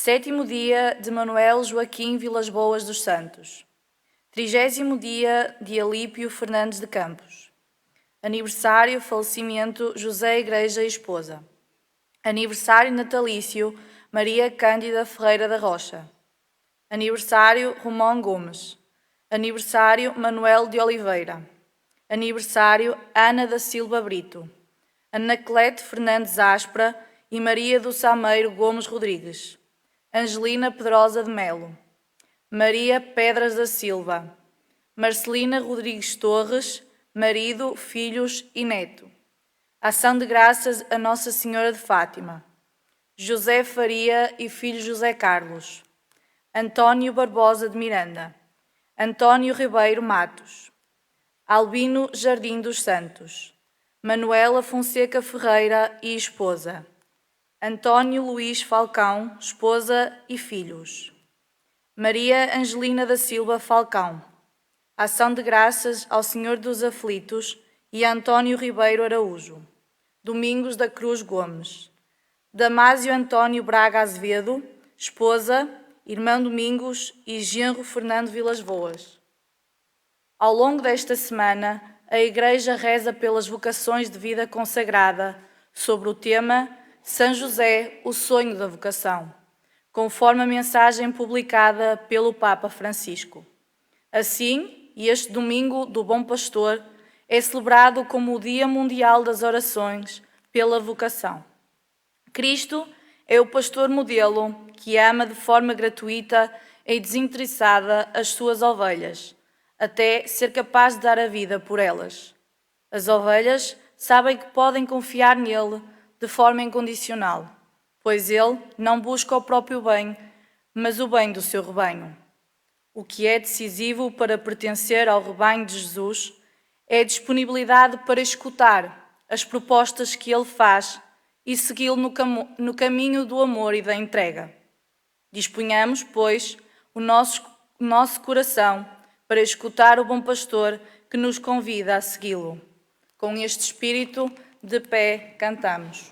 7º dia de Manuel Joaquim Vilas Boas dos Santos. 30º dia de Alípio Fernandes de Campos. Aniversário, falecimento, José Igreja e esposa. Aniversário natalício, Maria Cândida Ferreira da Rocha. Aniversário, Romão Gomes. Aniversário, Manuel de Oliveira. Aniversário, Ana da Silva Brito. Anaclete Fernandes Aspra e Maria do Sameiro Gomes Rodrigues. Angelina Pedrosa de Melo. Maria Pedras da Silva. Marcelina Rodrigues Torres, marido, filhos e neto. Ação de graças a Nossa Senhora de Fátima. José Faria e filho José Carlos. António Barbosa de Miranda. António Ribeiro Matos. Albino Jardim dos Santos. Manuela Fonseca Ferreira e esposa. António Luís Falcão, esposa e filhos. Maria Angelina da Silva Falcão. Ação de graças ao Senhor dos Aflitos e a António Ribeiro Araújo. Domingos da Cruz Gomes. Damásio Antônio Braga Azevedo, esposa, irmão Domingos e genro Fernando Vilas Boas. Ao longo desta semana, a Igreja reza pelas vocações de vida consagrada sobre o tema São José, o sonho da vocação, conforme a mensagem publicada pelo Papa Francisco. Assim, este domingo do Bom Pastor é celebrado como o Dia Mundial das Orações pela Vocação. Cristo é o pastor modelo que ama de forma gratuita e desinteressada as suas ovelhas, até ser capaz de dar a vida por elas. As ovelhas sabem que podem confiar nele de forma incondicional, pois ele não busca o próprio bem, mas o bem do seu rebanho. O que é decisivo para pertencer ao rebanho de Jesus é a disponibilidade para escutar as propostas que ele faz e segui-lo no caminho do amor e da entrega. Disponhamos, pois, o nosso coração para escutar o bom pastor que nos convida a segui-lo. Com este espírito, de pé, cantamos.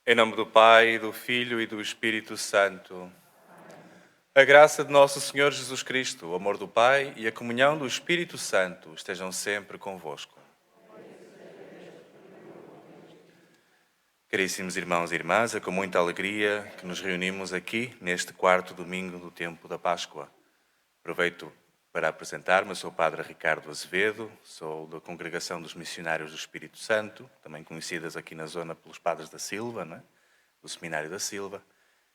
Em nome do Pai, do Filho e do Espírito Santo. A graça de nosso Senhor Jesus Cristo, o amor do Pai e a comunhão do Espírito Santo estejam sempre convosco. Caríssimos irmãos e irmãs, é com muita alegria que nos reunimos aqui neste quarto domingo do tempo da Páscoa. Aproveito para apresentar-me, eu sou o Padre Ricardo Azevedo, sou da Congregação dos Missionários do Espírito Santo, também conhecidas aqui na zona pelos Padres da Silva, né? Do Seminário da Silva,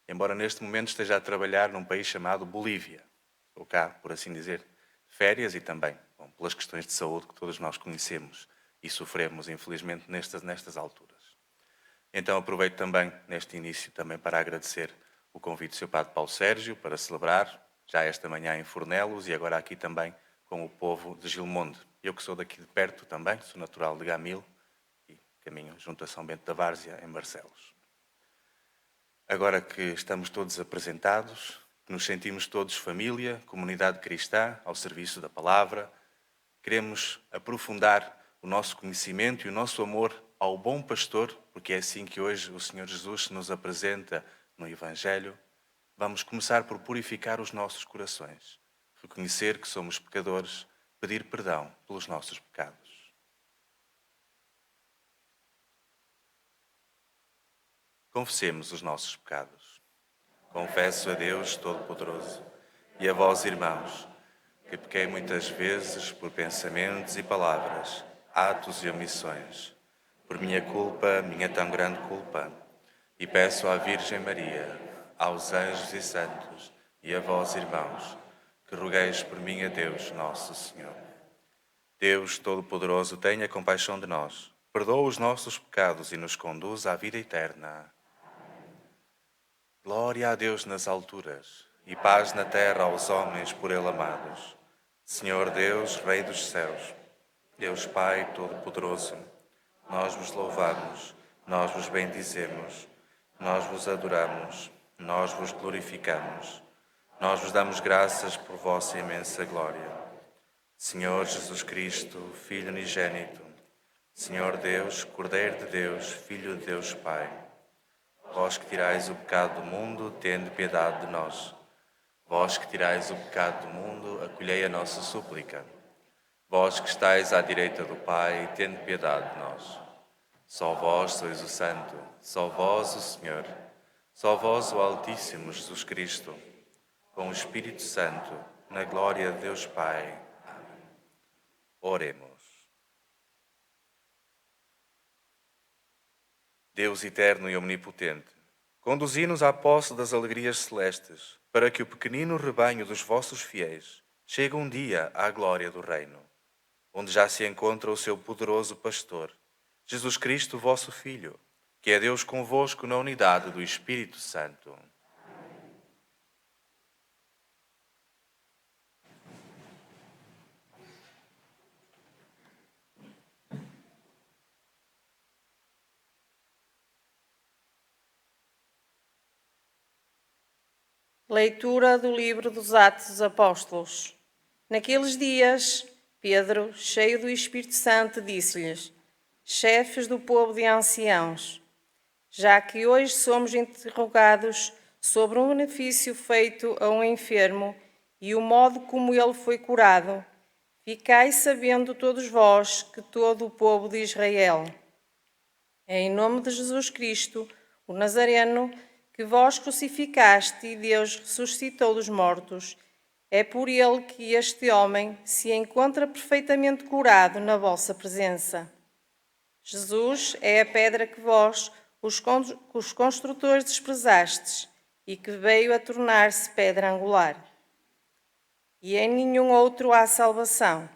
embora neste momento esteja a trabalhar num país chamado Bolívia. Estou cá, por assim dizer, férias e também pelas questões de saúde que todos nós conhecemos e sofremos, infelizmente, nestas alturas. Então aproveito também, neste início, também para agradecer o convite do Sr. Padre Paulo Sérgio para celebrar, já esta manhã em Fornelos e agora aqui também com o povo de Gilmonde. Eu que sou daqui de perto também, sou natural de Gamil e caminho junto a São Bento da Várzea, em Barcelos. Agora que estamos todos apresentados, que nos sentimos todos família, comunidade cristã, ao serviço da palavra, queremos aprofundar o nosso conhecimento e o nosso amor ao bom pastor, porque é assim que hoje o Senhor Jesus se nos apresenta no Evangelho. Vamos começar por purificar os nossos corações, reconhecer que somos pecadores, pedir perdão pelos nossos pecados. Confessemos os nossos pecados. Confesso a Deus Todo-Poderoso e a vós, irmãos, que pequei muitas vezes por pensamentos e palavras, atos e omissões, por minha culpa, minha tão grande culpa, e peço à Virgem Maria, aos anjos e santos, e a vós, irmãos, que rogueis por mim a Deus, nosso Senhor. Deus Todo-Poderoso, tenha compaixão de nós, perdoa os nossos pecados e nos conduz à vida eterna. Glória a Deus nas alturas, e paz na terra aos homens por Ele amados. Senhor Deus, Rei dos céus, Deus Pai Todo-Poderoso, nós vos louvamos, nós vos bendizemos, nós vos adoramos, nós vos glorificamos, nós vos damos graças por vossa imensa glória. Senhor Jesus Cristo, Filho unigênito, Senhor Deus, Cordeiro de Deus, Filho de Deus Pai, vós que tirais o pecado do mundo, tende piedade de nós. Vós que tirais o pecado do mundo, acolhei a nossa súplica. Vós que estáis à direita do Pai, tende piedade de nós. Só vós sois o Santo, só vós o Senhor, só vós o Altíssimo Jesus Cristo, com o Espírito Santo, na glória de Deus Pai. Amém. Oremos. Deus eterno e omnipotente, conduzi-nos à posse das alegrias celestes, para que o pequenino rebanho dos vossos fiéis chegue um dia à glória do reino, onde já se encontra o seu poderoso pastor, Jesus Cristo, vosso Filho, que é Deus convosco na unidade do Espírito Santo. Leitura do livro dos Atos dos Apóstolos. Naqueles dias, Pedro, cheio do Espírito Santo, disse-lhes: chefes do povo de anciãos, já que hoje somos interrogados sobre um benefício feito a um enfermo e o modo como ele foi curado, ficai sabendo todos vós que todo o povo de Israel, em nome de Jesus Cristo, o Nazareno, que vós crucificaste e Deus ressuscitou dos mortos, é por ele que este homem se encontra perfeitamente curado na vossa presença. Jesus é a pedra que vós, os construtores, desprezastes e que veio a tornar-se pedra angular. E em nenhum outro há salvação,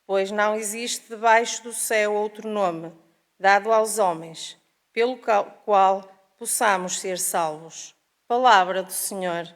pois não existe debaixo do céu outro nome dado aos homens, pelo qual possamos ser salvos. Palavra do Senhor.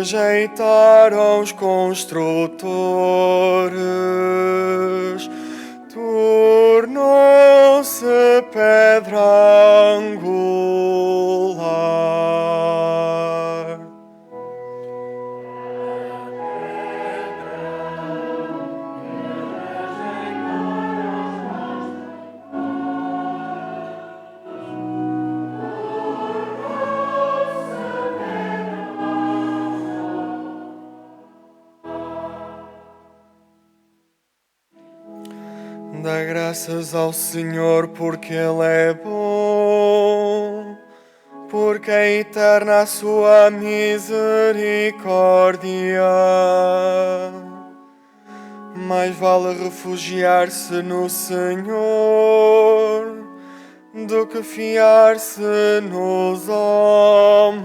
Rejeitaram os construtores, tornou-se pedra angular. Dá graças ao Senhor porque Ele é bom, porque é eterna a sua misericórdia. Mais vale refugiar-se no Senhor do que fiar-se nos homens.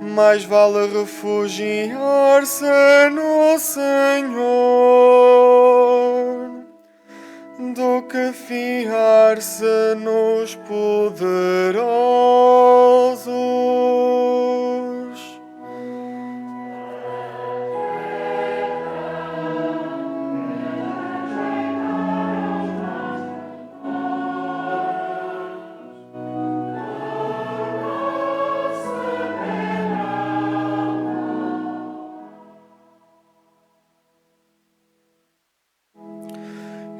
Mais vale refugiar-se no Senhor do que fiar-se nos poderosos.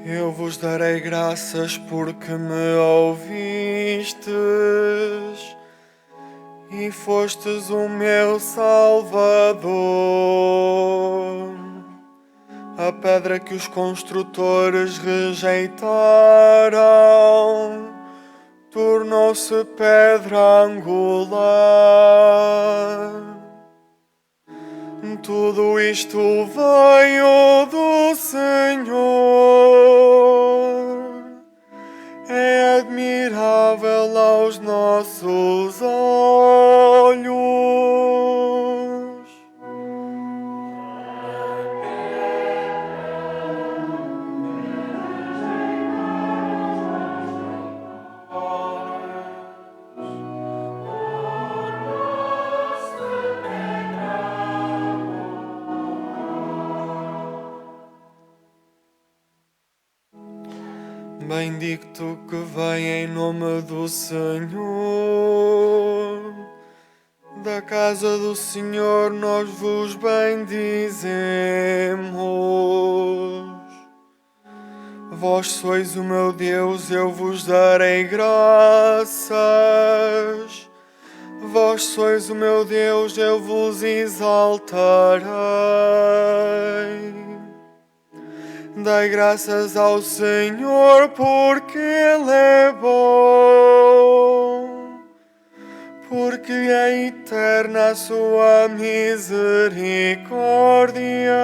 Eu vos darei graças porque me ouvistes e fostes o meu Salvador. A pedra que os construtores rejeitaram tornou-se pedra angular. Tudo isto veio do Senhor. É admirável aos nossos olhos. Bendito que vem em nome do Senhor. Da casa do Senhor nós vos bendizemos. Vós sois o meu Deus, eu vos darei graças. Vós sois o meu Deus, eu vos exaltarei. Dai graças ao Senhor porque Ele é bom, porque é eterna a sua misericórdia.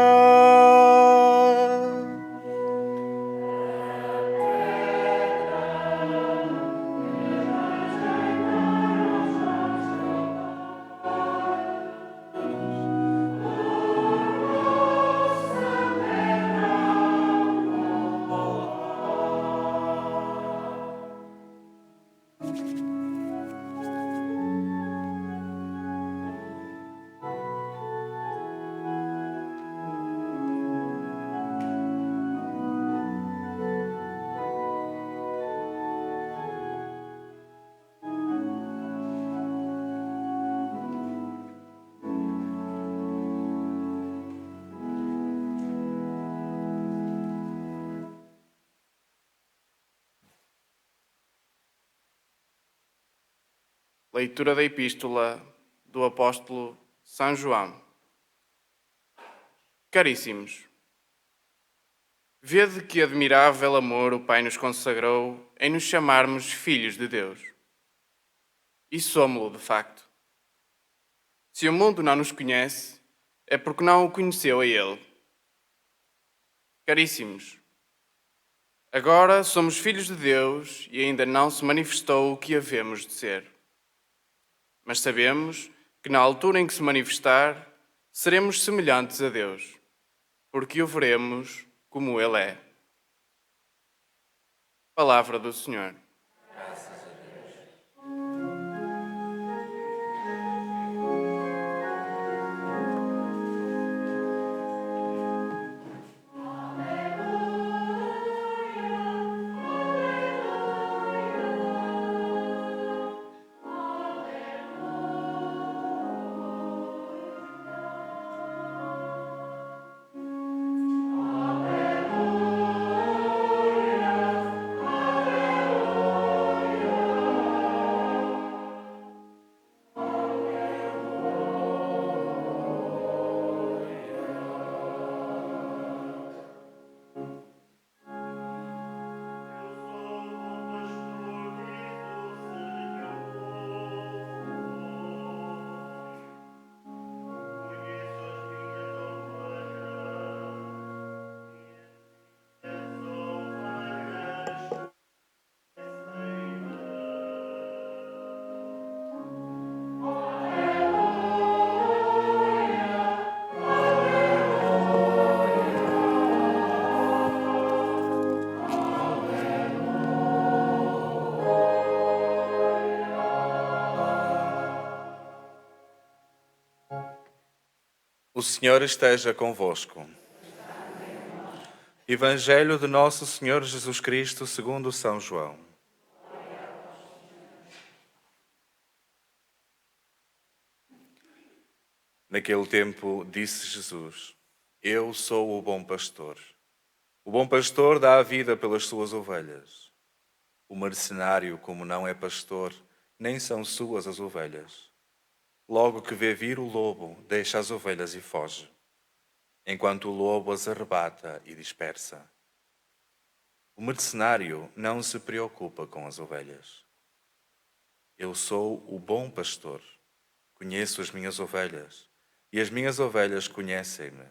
Leitura da Epístola do Apóstolo São João. Caríssimos, vede que admirável amor o Pai nos consagrou em nos chamarmos filhos de Deus. E somos-lo, de facto. Se o mundo não nos conhece, é porque não o conheceu a Ele. Caríssimos, agora somos filhos de Deus e ainda não se manifestou o que havemos de ser. Mas sabemos que na altura em que se manifestar, seremos semelhantes a Deus, porque o veremos como Ele é. Palavra do Senhor. O Senhor esteja convosco. Evangelho de Nosso Senhor Jesus Cristo segundo São João. Naquele tempo disse Jesus: Eu sou o bom pastor. O bom pastor dá a vida pelas suas ovelhas. O mercenário, como não é pastor, nem são suas as ovelhas. Logo que vê vir o lobo, deixa as ovelhas e foge, enquanto o lobo as arrebata e dispersa. O mercenário não se preocupa com as ovelhas. Eu sou o bom pastor. Conheço as minhas ovelhas, e as minhas ovelhas conhecem-me.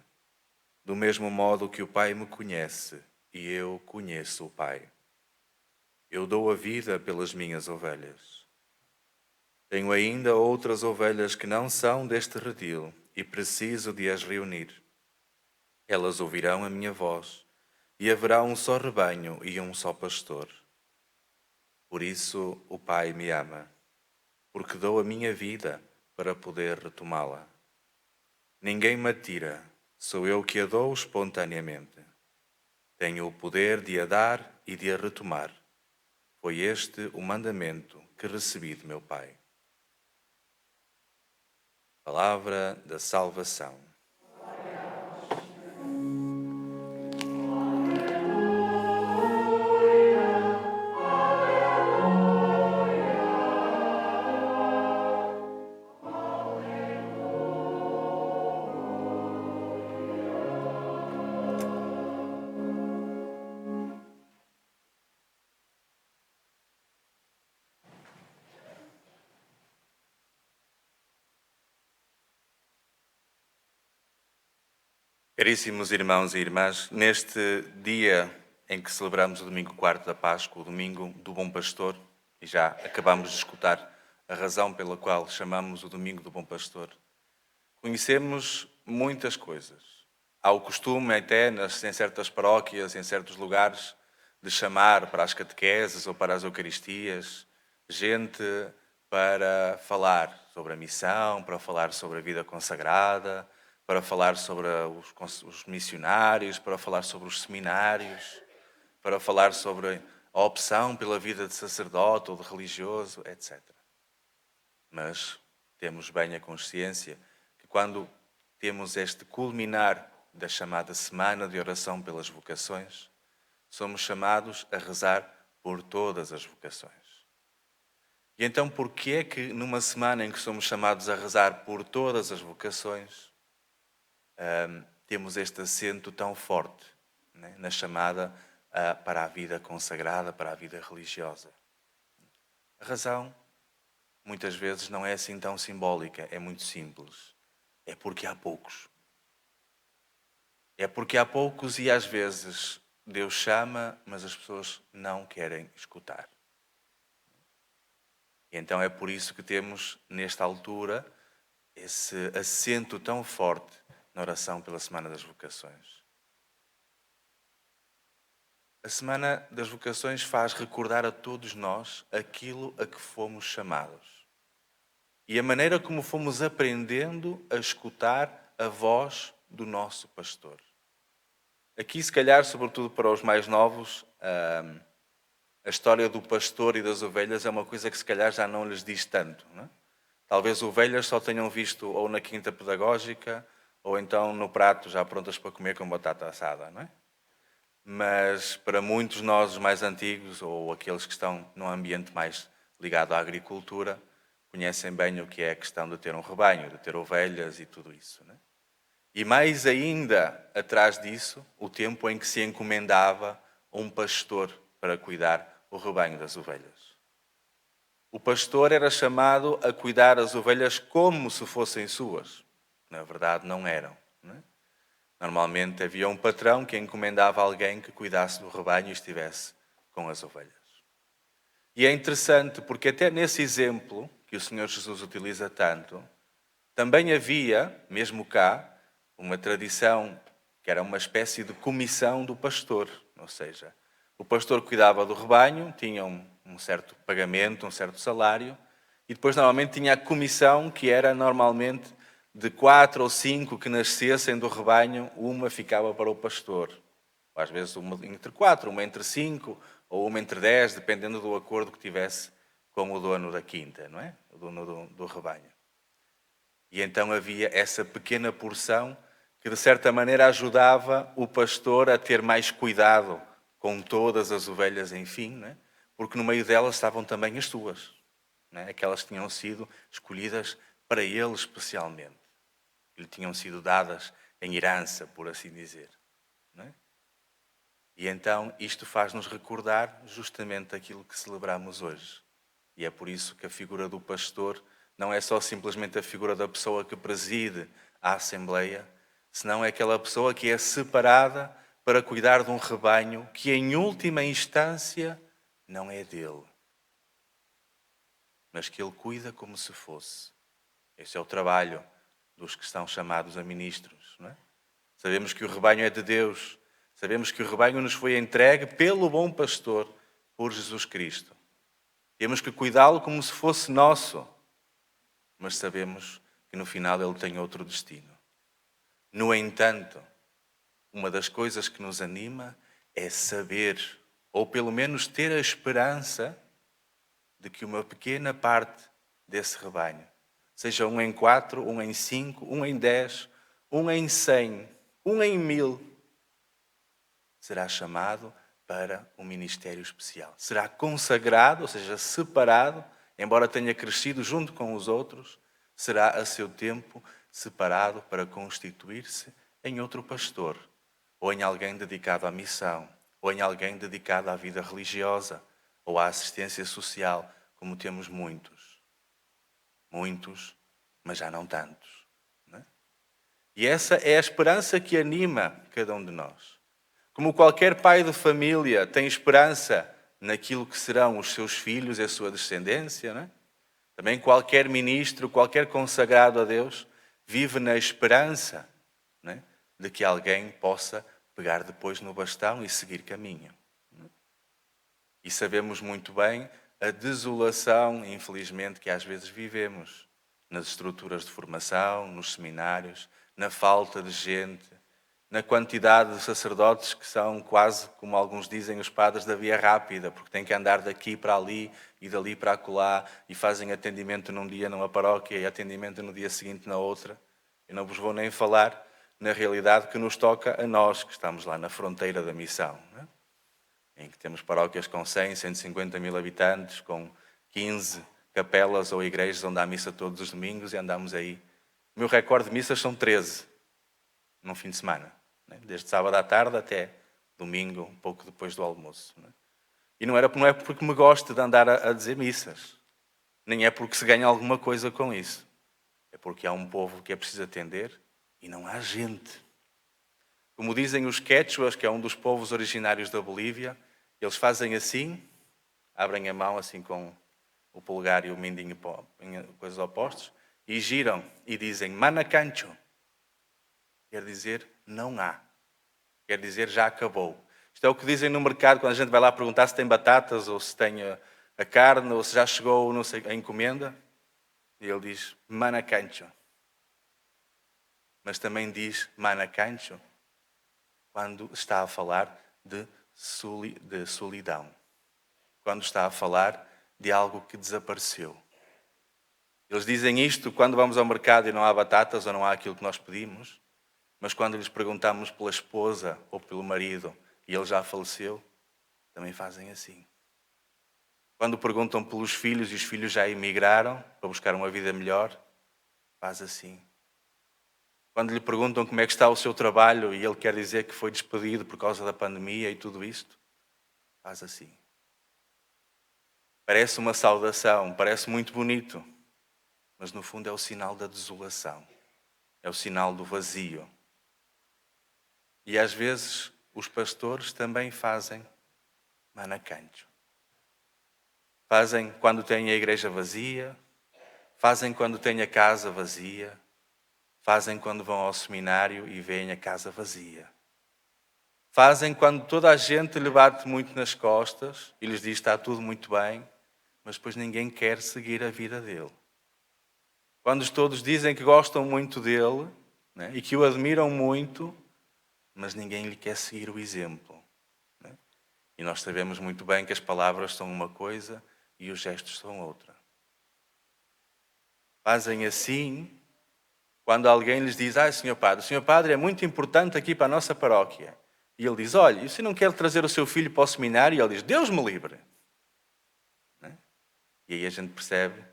Do mesmo modo que o Pai me conhece, e eu conheço o Pai. Eu dou a vida pelas minhas ovelhas. Tenho ainda outras ovelhas que não são deste redil, e preciso de as reunir. Elas ouvirão a minha voz, e haverá um só rebanho e um só pastor. Por isso o Pai me ama, porque dou a minha vida para poder retomá-la. Ninguém me tira, sou eu que a dou espontaneamente. Tenho o poder de a dar e de a retomar. Foi este o mandamento que recebi de meu Pai. Palavra da salvação. Caríssimos irmãos e irmãs, neste dia em que celebramos o domingo 4 da Páscoa, o domingo do Bom Pastor, e já acabamos de escutar a razão pela qual chamamos o domingo do Bom Pastor, conhecemos muitas coisas. Há o costume até em certas paróquias, em certos lugares, de chamar para as catequeses ou para as Eucaristias gente para falar sobre a missão, para falar sobre a vida consagrada, para falar sobre os missionários, para falar sobre os seminários, para falar sobre a opção pela vida de sacerdote ou de religioso, etc. Mas temos bem a consciência que quando temos este culminar da chamada Semana de Oração pelas Vocações, somos chamados a rezar por todas as vocações. E então, por que é que numa semana em que somos chamados a rezar por todas as vocações, temos este acento tão forte, né, na chamada para a vida consagrada, para a vida religiosa? A razão, muitas vezes, não é assim tão simbólica, é muito simples. É porque há poucos. É porque há poucos e às vezes Deus chama, mas as pessoas não querem escutar. E então é por isso que temos, nesta altura, esse acento tão forte na oração pela Semana das Vocações. A Semana das Vocações faz recordar a todos nós aquilo a que fomos chamados e a maneira como fomos aprendendo a escutar a voz do nosso pastor. Aqui, se calhar, sobretudo para os mais novos, a história do pastor e das ovelhas é uma coisa que se calhar já não lhes diz tanto, não é? Talvez ovelhas só tenham visto ou na quinta pedagógica ou então no prato já prontas para comer com batata assada, não é? Mas para muitos de nós, os mais antigos, ou aqueles que estão num ambiente mais ligado à agricultura, conhecem bem o que é a questão de ter um rebanho, de ter ovelhas e tudo isso, não é? E mais ainda atrás disso, o tempo em que se encomendava um pastor para cuidar o rebanho das ovelhas. O pastor era chamado a cuidar as ovelhas como se fossem suas. Na verdade, não eram. Não é? Normalmente havia um patrão que encomendava alguém que cuidasse do rebanho e estivesse com as ovelhas. E é interessante porque até nesse exemplo que o Senhor Jesus utiliza tanto, também havia, mesmo cá, uma tradição que era uma espécie de comissão do pastor. Ou seja, o pastor cuidava do rebanho, tinha um certo pagamento, um certo salário, e depois normalmente tinha a comissão que era normalmente de 4 ou 5 que nascessem do rebanho, uma ficava para o pastor. Ou às vezes uma entre 4, uma entre 5, ou uma entre 10, dependendo do acordo que tivesse com o dono da quinta, não é? O dono do rebanho. E então havia essa pequena porção que, de certa maneira, ajudava o pastor a ter mais cuidado com todas as ovelhas, enfim, não é? Porque no meio delas estavam também as suas, não é? Aquelas que tinham sido escolhidas para ele especialmente, que lhe tinham sido dadas em herança, por assim dizer, não é? E então isto faz-nos recordar justamente aquilo que celebramos hoje. E é por isso que a figura do pastor não é só simplesmente a figura da pessoa que preside a Assembleia, senão é aquela pessoa que é separada para cuidar de um rebanho que, em última instância, não é dele, mas que ele cuida como se fosse. Esse é o trabalho dos que estão chamados a ministros, não é? Sabemos que o rebanho é de Deus, sabemos que o rebanho nos foi entregue pelo bom pastor, por Jesus Cristo. Temos que cuidá-lo como se fosse nosso, mas sabemos que no final ele tem outro destino. No entanto, uma das coisas que nos anima é saber, ou pelo menos ter a esperança, de que uma pequena parte desse rebanho, seja 1 em 4, 1 em 5, 1 em 10, 1 em 100, 1 em 1000, será chamado para um ministério especial. Será consagrado, ou seja, separado, embora tenha crescido junto com os outros, será a seu tempo separado para constituir-se em outro pastor, ou em alguém dedicado à missão, ou em alguém dedicado à vida religiosa, ou à assistência social, como temos muitos. Muitos, mas já não tantos. Não é? E essa é a esperança que anima cada um de nós. Como qualquer pai de família tem esperança naquilo que serão os seus filhos e a sua descendência, não é? Também qualquer ministro, qualquer consagrado a Deus, vive na esperança, não é? De que alguém possa pegar depois no bastão e seguir caminho. E sabemos muito bem a desolação, infelizmente, que às vezes vivemos nas estruturas de formação, nos seminários, na falta de gente, na quantidade de sacerdotes que são quase, como alguns dizem, os padres da via rápida, porque têm que andar daqui para ali e dali para acolá e fazem atendimento num dia numa paróquia e atendimento no dia seguinte na outra. Eu não vos vou nem falar na realidade que nos toca a nós, que estamos lá na fronteira da missão, não é? Em que temos paróquias com 100, 150 mil habitantes, com 15 capelas ou igrejas onde há missa todos os domingos e andamos aí. O meu recorde de missas são 13, num fim de semana, né? Desde sábado à tarde até domingo, um pouco depois do almoço. Né? E não é porque me gosto de andar a dizer missas, nem é porque se ganha alguma coisa com isso. É porque há um povo que é preciso atender e não há gente. Como dizem os quechuas, que é um dos povos originários da Bolívia, eles fazem assim, abrem a mão assim com o polegar e o mindinho em coisas opostos, e giram e dizem manacancho. Quer dizer, não há. Quer dizer, já acabou. Isto é o que dizem no mercado quando a gente vai lá perguntar se tem batatas ou se tem a carne ou se já chegou não sei, a encomenda. E ele diz manacancho. Mas também diz manacancho quando está a falar de solidão. Quando está a falar de algo que desapareceu. Eles dizem isto quando vamos ao mercado e não há batatas ou não há aquilo que nós pedimos, mas quando lhes perguntamos pela esposa ou pelo marido e ele já faleceu, também fazem assim. Quando perguntam pelos filhos e os filhos já emigraram para buscar uma vida melhor, faz assim. Quando lhe perguntam como é que está o seu trabalho e ele quer dizer que foi despedido por causa da pandemia e tudo isto, faz assim. Parece uma saudação, parece muito bonito, mas no fundo é o sinal da desolação, é o sinal do vazio. E às vezes os pastores também fazem manacancho. Fazem quando têm a igreja vazia, fazem quando têm a casa vazia, fazem quando vão ao seminário e veem a casa vazia. Fazem quando toda a gente lhe bate muito nas costas e lhes diz está tudo muito bem, mas depois ninguém quer seguir a vida dele. quando todos dizem que gostam muito dele, né, e que o admiram muito, mas ninguém lhe quer seguir o exemplo. Né? E nós sabemos muito bem que as palavras são uma coisa e os gestos são outra. Fazem assim quando alguém lhes diz: Senhor Padre, o Senhor Padre é muito importante aqui para a nossa paróquia. E ele diz: olha, e se não quer trazer o seu filho para o seminário? E ele diz: Deus me livre. Né? E aí a gente percebe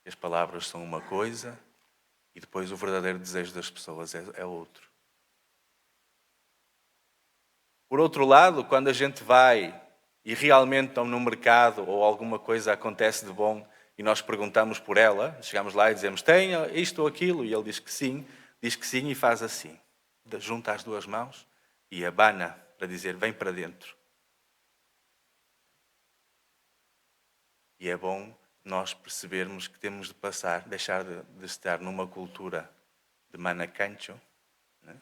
que as palavras são uma coisa e depois o verdadeiro desejo das pessoas é outro. Por outro lado, quando a gente vai e realmente estão no mercado ou alguma coisa acontece de bom e nós perguntamos por ela, chegamos lá e dizemos: tem isto ou aquilo? E ele diz que sim e faz assim. Junta as duas mãos e abana para dizer: vem para dentro. E é bom nós percebermos que temos de deixar de estar numa cultura de manacancho, né?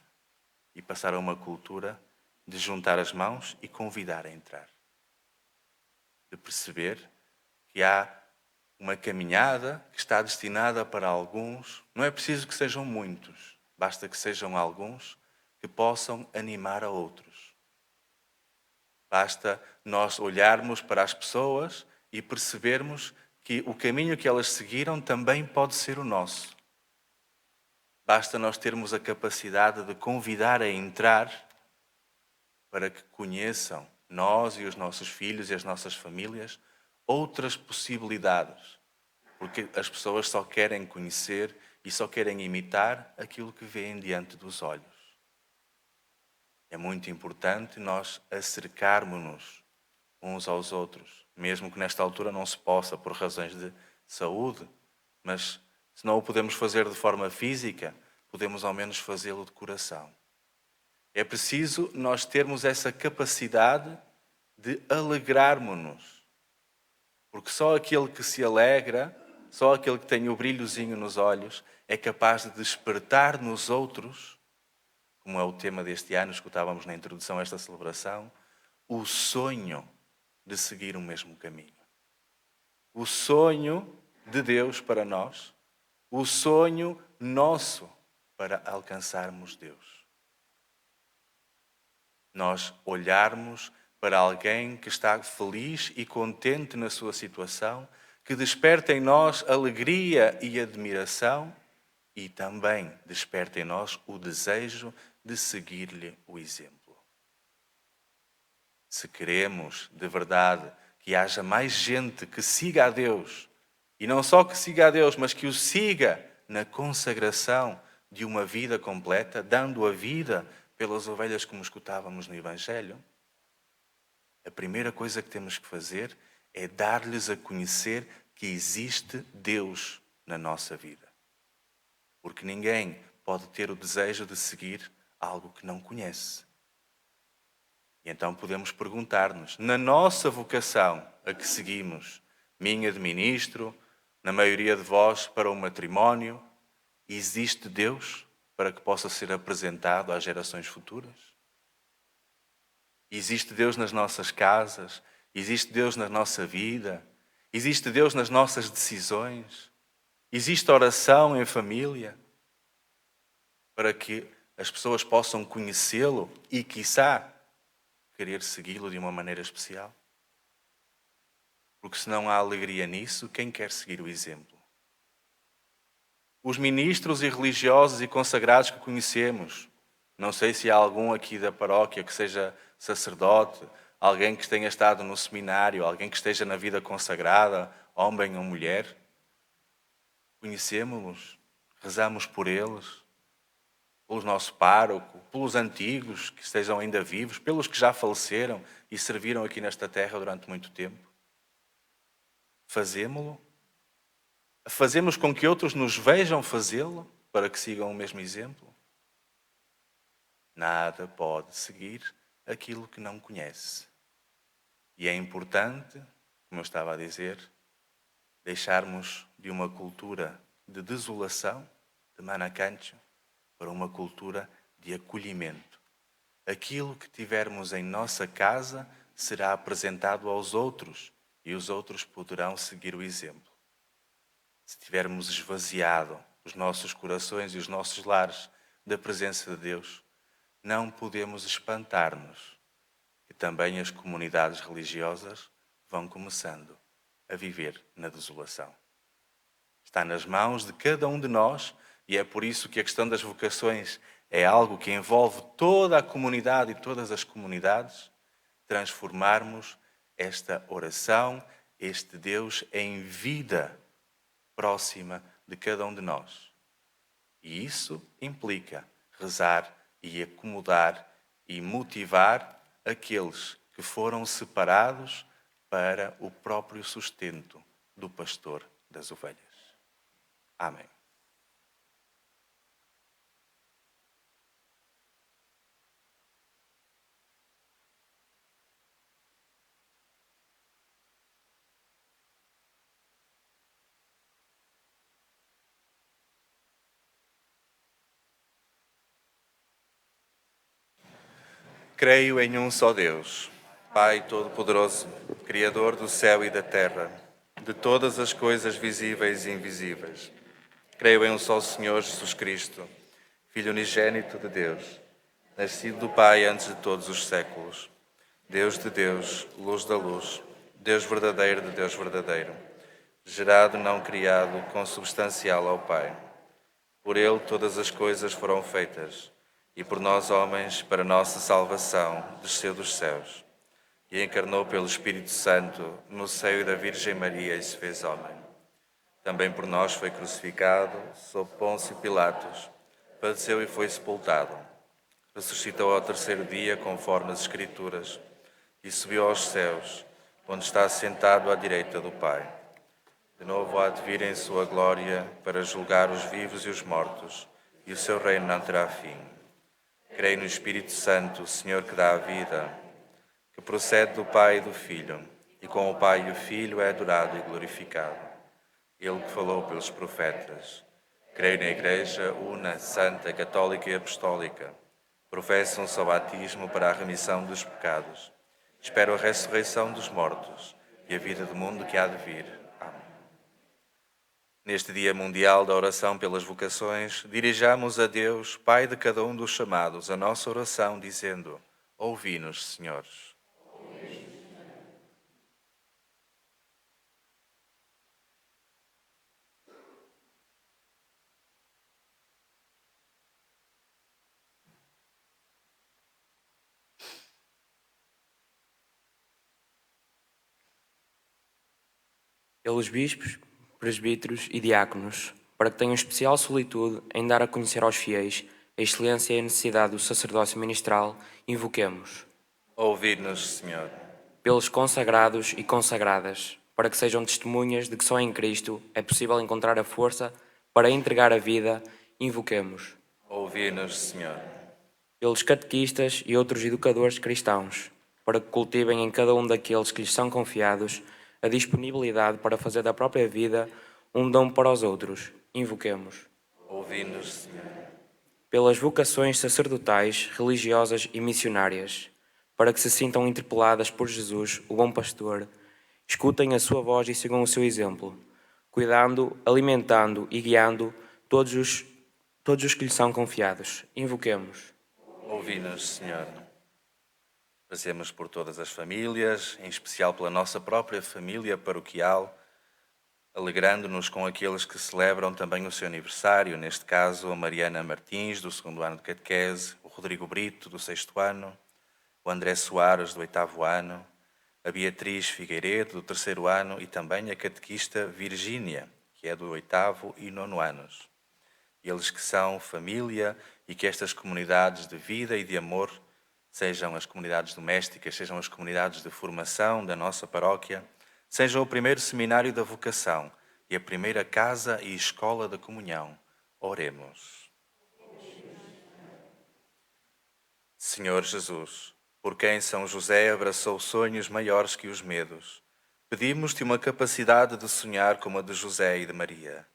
E passar a uma cultura de juntar as mãos e convidar a entrar. De perceber que há uma caminhada que está destinada para alguns. Não é preciso que sejam muitos, basta que sejam alguns que possam animar a outros. Basta nós olharmos para as pessoas e percebermos que o caminho que elas seguiram também pode ser o nosso. Basta nós termos a capacidade de convidar a entrar para que conheçam, nós e os nossos filhos e as nossas famílias, outras possibilidades. Porque as pessoas só querem conhecer e só querem imitar aquilo que vêem diante dos olhos. É muito importante nós acercarmos-nos uns aos outros, mesmo que nesta altura não se possa por razões de saúde, mas se não o podemos fazer de forma física, podemos ao menos fazê-lo de coração. É preciso nós termos essa capacidade de alegrarmos-nos, porque só aquele que se alegra, só aquele que tem o brilhozinho nos olhos, é capaz de despertar nos outros, como é o tema deste ano, escutávamos na introdução a esta celebração, o sonho de seguir o mesmo caminho. O sonho de Deus para nós, o sonho nosso para alcançarmos Deus. Nós olharmos para alguém que está feliz e contente na sua situação, que desperta em nós alegria e admiração e também desperta em nós o desejo de seguir-lhe o exemplo. Se queremos de verdade que haja mais gente que siga a Deus, e não só que siga a Deus, mas que o siga na consagração de uma vida completa, dando a vida pelas ovelhas como escutávamos no Evangelho, a primeira coisa que temos que fazer é dar-lhes a conhecer que existe Deus na nossa vida. Porque ninguém pode ter o desejo de seguir algo que não conhece. E então podemos perguntar-nos, na nossa vocação a que seguimos, minha de ministro, na maioria de vós para o matrimónio, existe Deus para que possa ser apresentado às gerações futuras? Existe Deus nas nossas casas? Existe Deus na nossa vida? Existe Deus nas nossas decisões? Existe oração em família? Para que as pessoas possam conhecê-lo e, quiçá, querer segui-lo de uma maneira especial? Porque se não há alegria nisso, quem quer seguir o exemplo? Os ministros e religiosos e consagrados que conhecemos, não sei se há algum aqui da paróquia que seja sacerdote, alguém que tenha estado no seminário, alguém que esteja na vida consagrada, homem ou mulher. Conhecemos-los, rezamos por eles, pelo nosso pároco, pelos antigos que estejam ainda vivos, pelos que já faleceram e serviram aqui nesta terra durante muito tempo. Fazemo-lo? Fazemos com que outros nos vejam fazê-lo para que sigam o mesmo exemplo? Nada pode seguir aquilo que não conhece. E é importante, como eu estava a dizer, deixarmos de uma cultura de desolação, de manacancho, para uma cultura de acolhimento. Aquilo que tivermos em nossa casa será apresentado aos outros e os outros poderão seguir o exemplo. se tivermos esvaziado os nossos corações e os nossos lares da presença de Deus, não podemos espantar-nos que também as comunidades religiosas vão começando a viver na desolação. Está nas mãos de cada um de nós e é por isso que a questão das vocações é algo que envolve toda a comunidade e todas as comunidades, transformarmos esta oração, este Deus em vida próxima de cada um de nós. E isso implica rezar e acomodar e motivar aqueles que foram separados para o próprio sustento do pastor das ovelhas. Amém. Creio em um só Deus, Pai Todo-Poderoso, Criador do céu e da terra, de todas as coisas visíveis e invisíveis. Creio em um só Senhor Jesus Cristo, Filho unigênito de Deus, nascido do Pai antes de todos os séculos, Deus de Deus, luz da luz, Deus verdadeiro de Deus verdadeiro, gerado, não criado, consubstancial ao Pai. Por Ele todas as coisas foram feitas, e por nós, homens, para nossa salvação, desceu dos céus, e encarnou pelo Espírito Santo no seio da Virgem Maria e se fez homem. Também por nós foi crucificado, sob Pôncio Pilatos, padeceu e foi sepultado. Ressuscitou ao terceiro dia, conforme as Escrituras, e subiu aos céus, onde está sentado à direita do Pai. De novo há de vir em sua glória para julgar os vivos e os mortos, e o seu reino não terá fim. Creio no Espírito Santo, o Senhor que dá a vida, que procede do Pai e do Filho, e com o Pai e o Filho é adorado e glorificado. Ele que falou pelos profetas. Creio na Igreja una, santa, católica e apostólica. Professo um só batismo para a remissão dos pecados. Espero a ressurreição dos mortos e a vida do mundo que há de vir. Amém. Neste Dia Mundial da Oração pelas Vocações, dirijamos a Deus, Pai de cada um dos chamados, a nossa oração, dizendo: ouvi-nos, Senhor. Pelos bispos, presbíteros e diáconos, para que tenham especial solitude em dar a conhecer aos fiéis a excelência e a necessidade do sacerdócio ministral, invoquemos. Ouvi-nos, Senhor. Pelos consagrados e consagradas, para que sejam testemunhas de que só em Cristo é possível encontrar a força para entregar a vida, invoquemos. Ouvi-nos, Senhor. Pelos catequistas e outros educadores cristãos, para que cultivem em cada um daqueles que lhes são confiados a disponibilidade para fazer da própria vida um dom para os outros, invoquemos. Ouvi-nos, Senhor. Pelas vocações sacerdotais, religiosas e missionárias, para que se sintam interpeladas por Jesus, o bom pastor, escutem a sua voz e sigam o seu exemplo, cuidando, alimentando e guiando todos os que lhes são confiados. Invoquemos. Ouvi-nos, Senhor. Rezemos por todas as famílias, em especial pela nossa própria família paroquial, alegrando-nos com aqueles que celebram também o seu aniversário, neste caso a Mariana Martins, do 2º ano de catequese, o Rodrigo Brito, do 6º ano, o André Soares, do 8º ano, a Beatriz Figueiredo, do 3º ano, e também a catequista Virgínia, que é do 8º e 9º anos. Eles que são família e que estas comunidades de vida e de amor, sejam as comunidades domésticas, sejam as comunidades de formação da nossa paróquia, sejam o primeiro seminário da vocação e a primeira casa e escola da comunhão. Oremos. Senhor Jesus, por quem São José abraçou sonhos maiores que os medos, pedimos-te uma capacidade de sonhar como a de José e de Maria.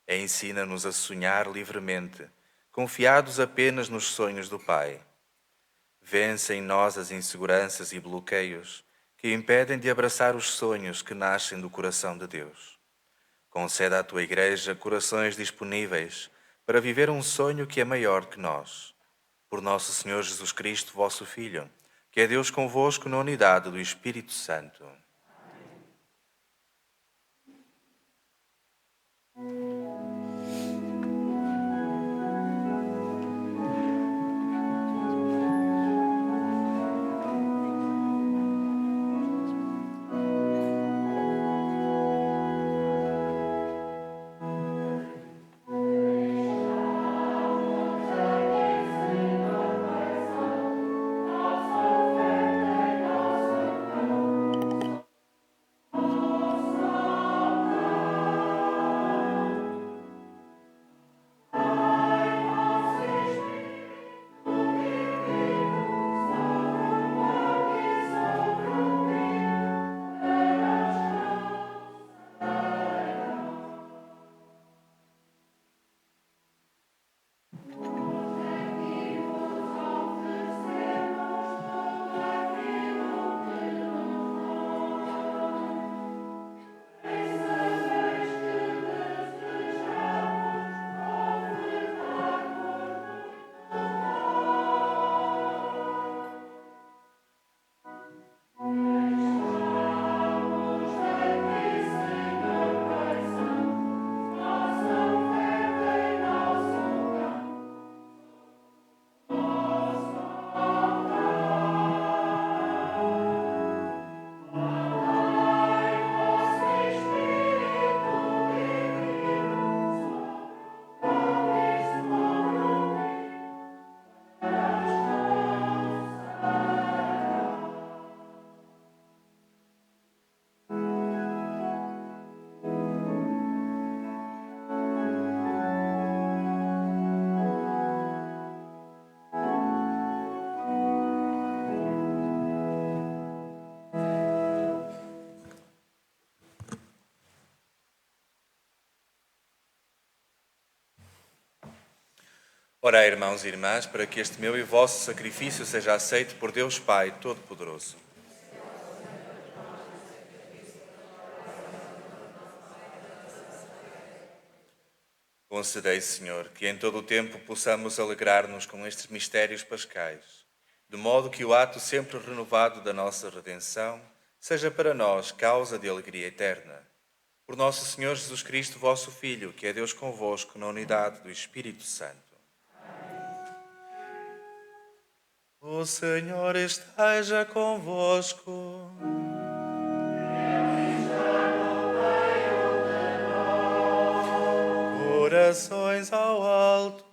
Ensina-nos a sonhar livremente, confiados apenas nos sonhos do Pai. Vence em nós as inseguranças e bloqueios que impedem de abraçar os sonhos que nascem do coração de Deus. Conceda à tua Igreja corações disponíveis para viver um sonho que é maior que nós. Por nosso Senhor Jesus Cristo, vosso Filho, que é Deus convosco na unidade do Espírito Santo. Orai, irmãos e irmãs, para que este meu e vosso sacrifício seja aceito por Deus Pai Todo-Poderoso. Concedei, Senhor, que em todo o tempo possamos alegrar-nos com estes mistérios pascais, de modo que o ato sempre renovado da nossa redenção seja para nós causa de alegria eterna. Por nosso Senhor Jesus Cristo, vosso Filho, que é Deus convosco na unidade do Espírito Santo. O Senhor esteja convosco. Corações ao alto.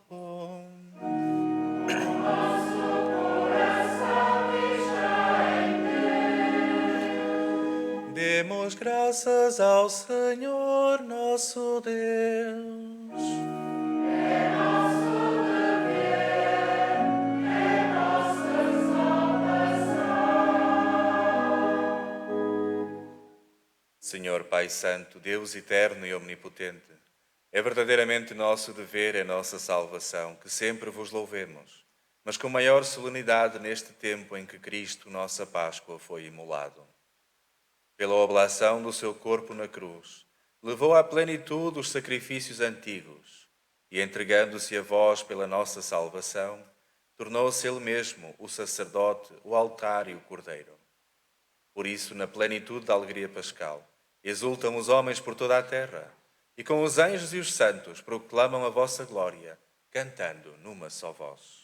Demos graças ao Senhor nosso Deus. Senhor Pai Santo, Deus eterno e omnipotente, é verdadeiramente nosso dever e nossa salvação que sempre vos louvemos, mas com maior solenidade neste tempo em que Cristo, nossa Páscoa, foi imolado. Pela oblação do seu corpo na cruz, levou à plenitude os sacrifícios antigos e, entregando-se a vós pela nossa salvação, tornou-se ele mesmo o sacerdote, o altar e o cordeiro. Por isso, na plenitude da alegria pascal, exultam os homens por toda a terra, e com os anjos e os santos proclamam a vossa glória, cantando numa só voz.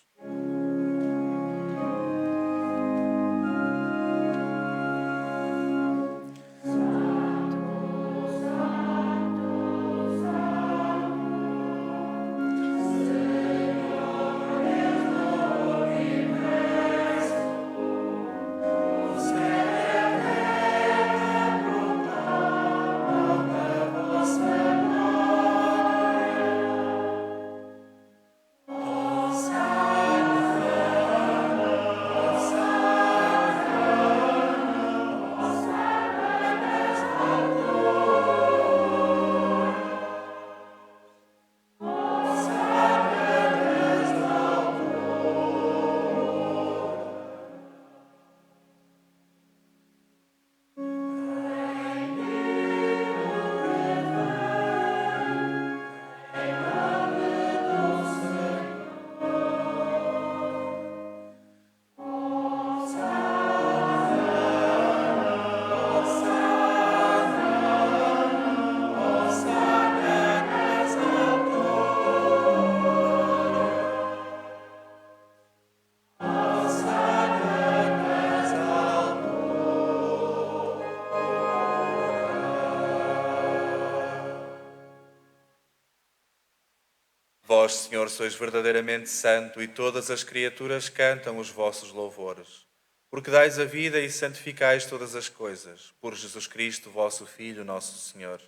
Vós, Senhor, sois verdadeiramente santo e todas as criaturas cantam os vossos louvores. Porque dais a vida e santificais todas as coisas, por Jesus Cristo, vosso Filho, nosso Senhor,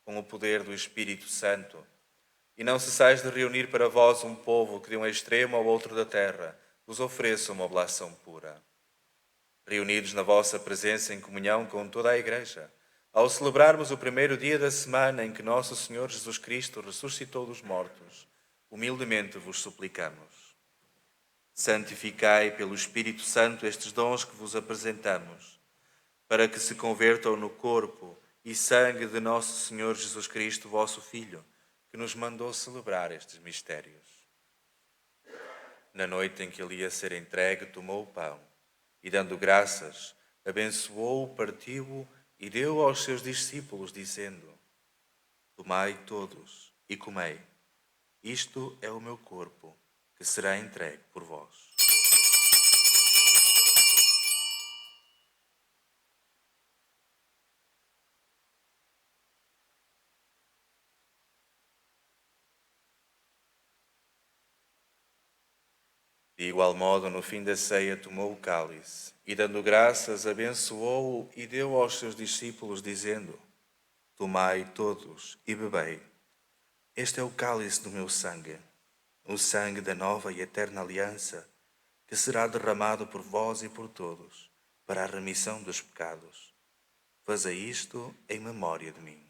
com o poder do Espírito Santo. E não cessais de reunir para vós um povo que de um extremo ao outro da terra vos ofereça uma oblação pura. Reunidos na vossa presença em comunhão com toda a Igreja, ao celebrarmos o primeiro dia da semana em que nosso Senhor Jesus Cristo ressuscitou dos mortos, humildemente vos suplicamos. Santificai pelo Espírito Santo estes dons que vos apresentamos, para que se convertam no corpo e sangue de nosso Senhor Jesus Cristo, vosso Filho, que nos mandou celebrar estes mistérios. Na noite em que ele ia ser entregue, tomou o pão e, dando graças, abençoou-o, partiu-o e deu aos seus discípulos, dizendo: Tomai todos e comei. Isto é o meu corpo, que será entregue por vós. De igual modo, no fim da ceia, tomou o cálice e, dando graças, abençoou-o e deu aos seus discípulos, dizendo: Tomai todos e bebei. Este é o cálice do meu sangue, o sangue da nova e eterna aliança, que será derramado por vós e por todos, para a remissão dos pecados. Fazei isto em memória de mim.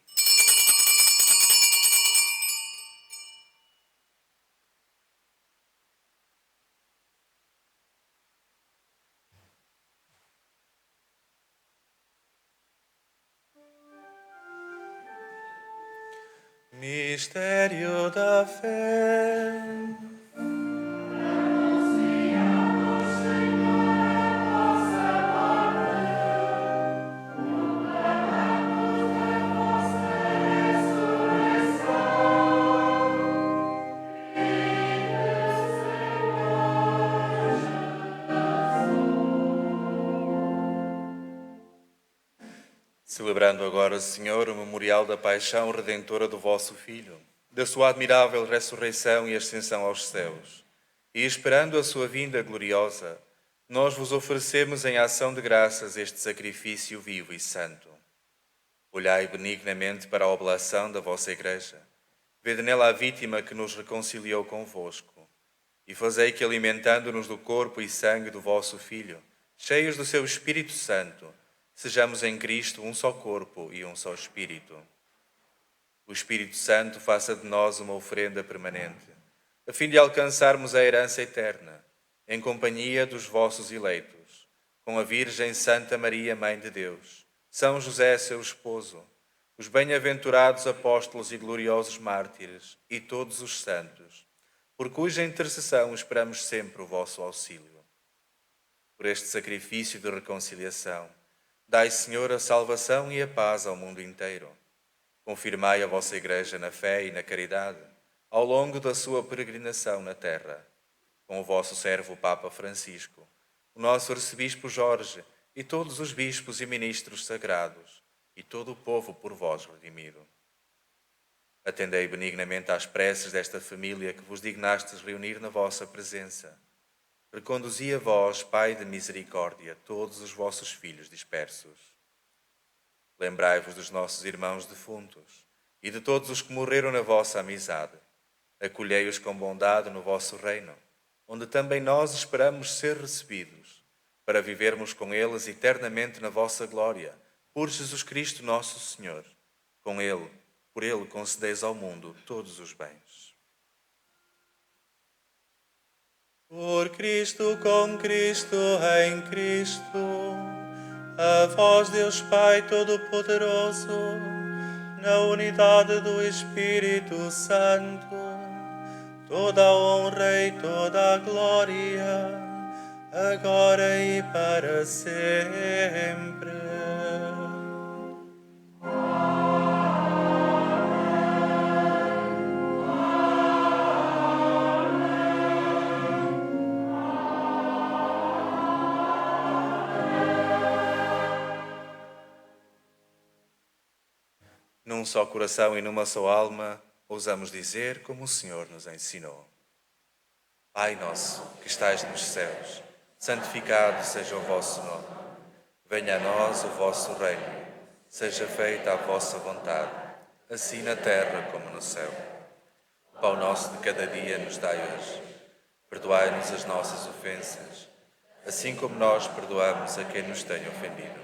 Mistério da fé. Celebrando agora, Senhor, o memorial da paixão redentora do vosso Filho, da sua admirável ressurreição e ascensão aos céus, e esperando a sua vinda gloriosa, nós vos oferecemos em ação de graças este sacrifício vivo e santo. Olhai benignamente para a oblação da vossa Igreja, vede nela a vítima que nos reconciliou convosco, e fazei que, alimentando-nos do corpo e sangue do vosso Filho, cheios do seu Espírito Santo, sejamos em Cristo um só corpo e um só Espírito. O Espírito Santo faça de nós uma oferenda permanente, a fim de alcançarmos a herança eterna, em companhia dos vossos eleitos, com a Virgem Santa Maria, Mãe de Deus, São José, seu esposo, os bem-aventurados apóstolos e gloriosos mártires e todos os santos, por cuja intercessão esperamos sempre o vosso auxílio. Por este sacrifício de reconciliação, dai, Senhor, a salvação e a paz ao mundo inteiro. Confirmai a vossa Igreja na fé e na caridade, ao longo da sua peregrinação na terra, com o vosso servo Papa Francisco, o nosso arcebispo Jorge e todos os bispos e ministros sagrados, e todo o povo por vós redimido. Atendei benignamente às preces desta família que vos dignastes reunir na vossa presença. Reconduzi a vós, Pai de misericórdia, todos os vossos filhos dispersos. Lembrai-vos dos nossos irmãos defuntos e de todos os que morreram na vossa amizade. Acolhei-os com bondade no vosso reino, onde também nós esperamos ser recebidos, para vivermos com eles eternamente na vossa glória, por Jesus Cristo nosso Senhor. Com Ele, por Ele concedeis ao mundo todos os bens. Por Cristo, com Cristo, em Cristo, a vós, Deus Pai Todo-Poderoso, na unidade do Espírito Santo, toda a honra e toda a glória, agora e para sempre. Num só coração e numa só alma, ousamos dizer como o Senhor nos ensinou. Pai nosso, que estais nos céus, santificado seja o vosso nome. Venha a nós o vosso reino. Seja feita a vossa vontade, assim na terra como no céu. O pão nosso de cada dia nos dai hoje. Perdoai-nos as nossas ofensas, assim como nós perdoamos a quem nos tem ofendido.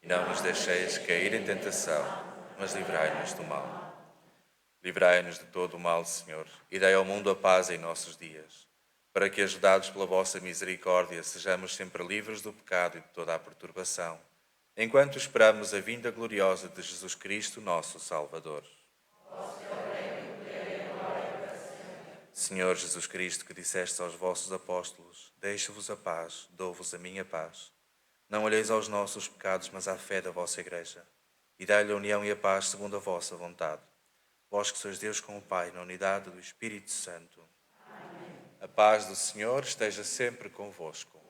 E não nos deixeis cair em tentação, mas livrai-nos do mal. Livrai-nos de todo o mal, Senhor, e dai ao mundo a paz em nossos dias, para que, ajudados pela vossa misericórdia, sejamos sempre livres do pecado e de toda a perturbação, enquanto esperamos a vinda gloriosa de Jesus Cristo, nosso Salvador. Senhor Jesus Cristo, que disseste aos vossos apóstolos, deixo-vos a paz, dou-vos a minha paz. Não olheis aos nossos pecados, mas à fé da vossa Igreja, e dai-lhe a união e a paz segundo a vossa vontade. Vós que sois Deus com o Pai, na unidade do Espírito Santo. Amém. A paz do Senhor esteja sempre convosco.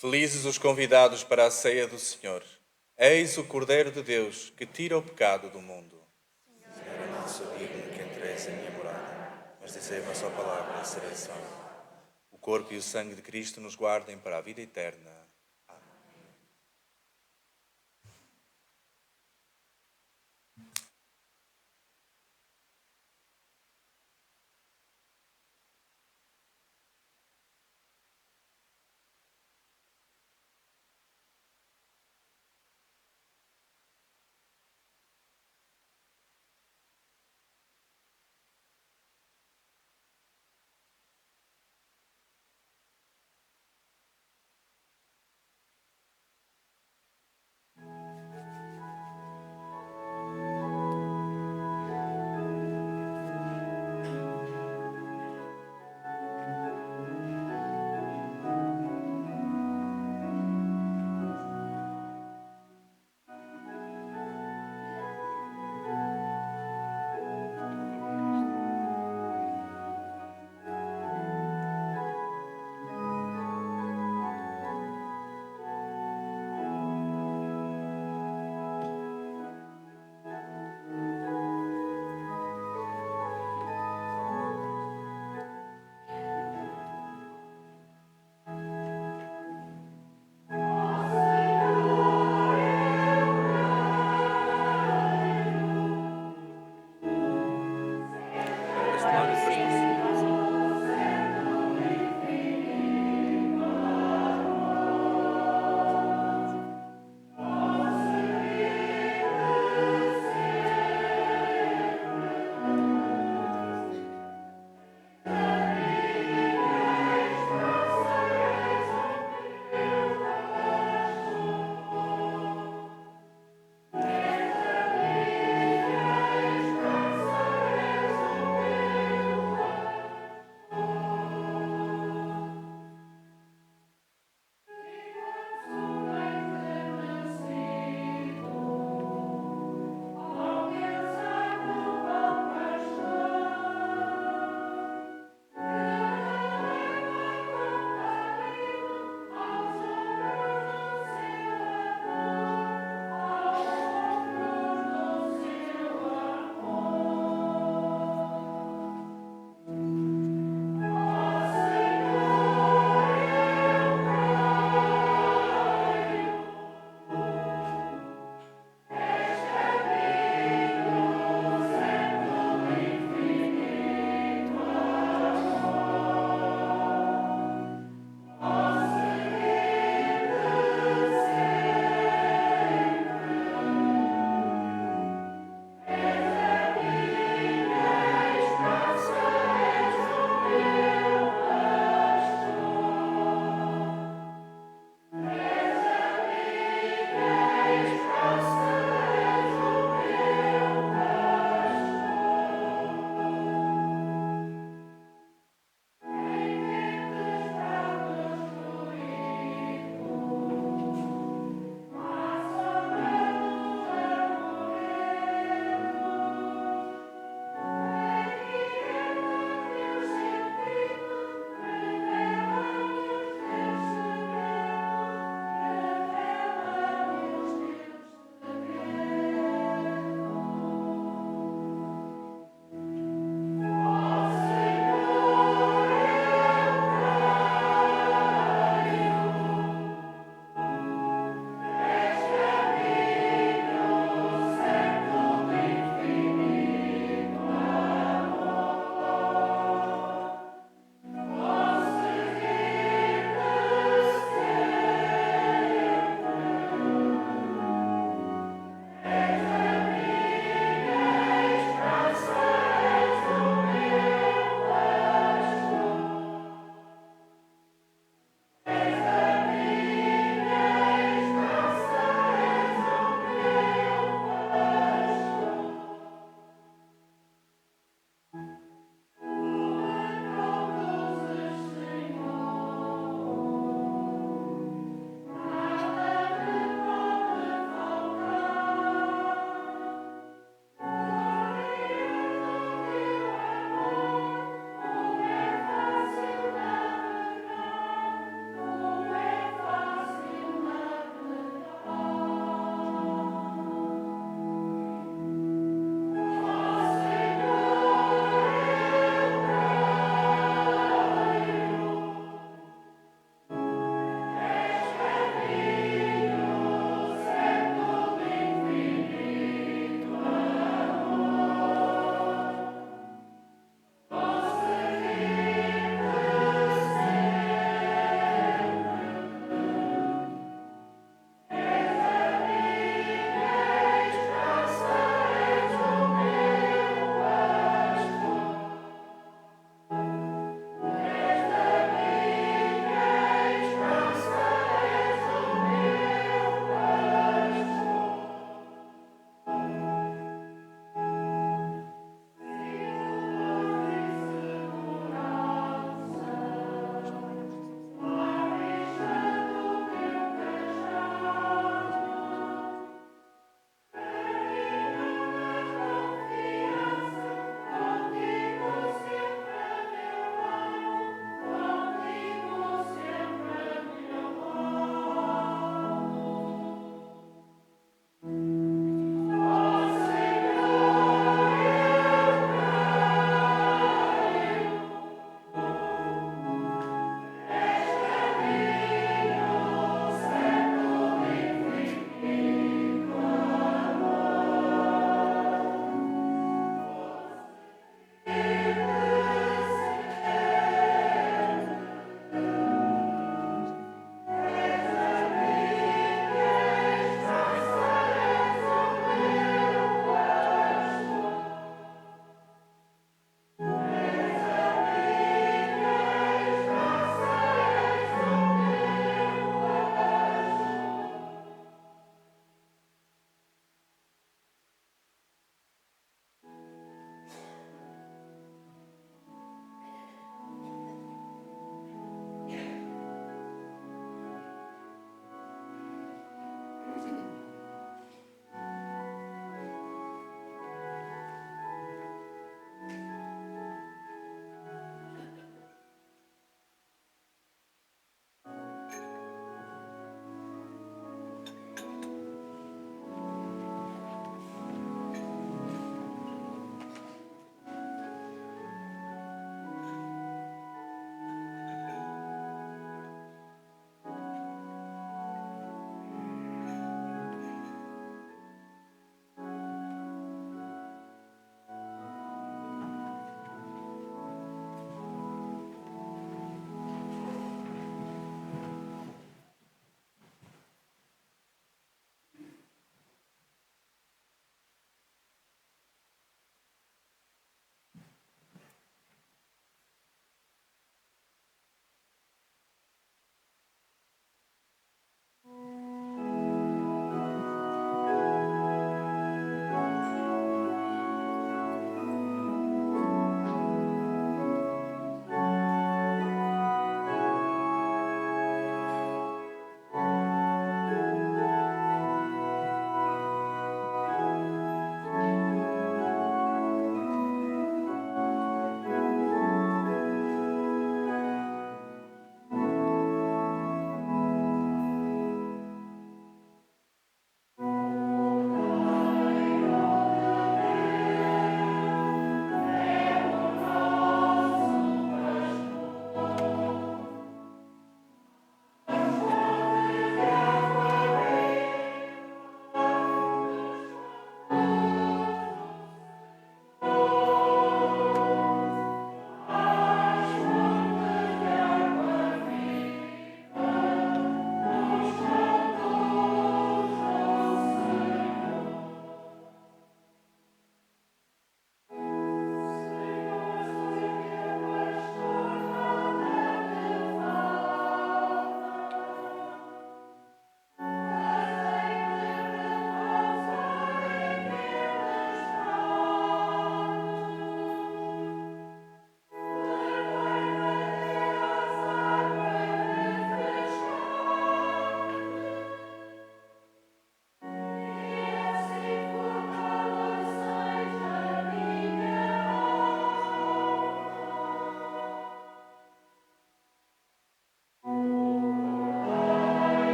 Felizes os convidados para a ceia do Senhor. Eis o Cordeiro de Deus, que tira o pecado do mundo. Senhor, eu não sou digno que entreis em minha morada, mas dizei uma só palavra e serei salvo. O corpo e o sangue de Cristo nos guardem para a vida eterna.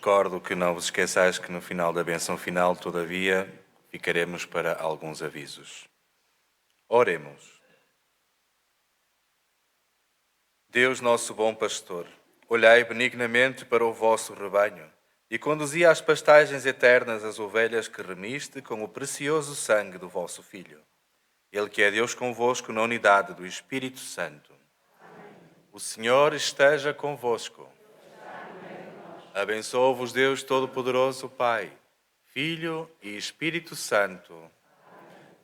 recordo que não vos esqueçais que no final da bênção final, todavia, ficaremos para alguns avisos. Oremos. Deus, nosso bom pastor, olhai benignamente para o vosso rebanho e conduzi às pastagens eternas as ovelhas que remiste com o precioso sangue do vosso Filho. Ele que é Deus convosco na unidade do Espírito Santo. O Senhor esteja convosco. Abençoe-vos Deus Todo-Poderoso, Pai, Filho e Espírito Santo.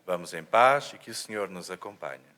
Vamos em paz e que o Senhor nos acompanhe.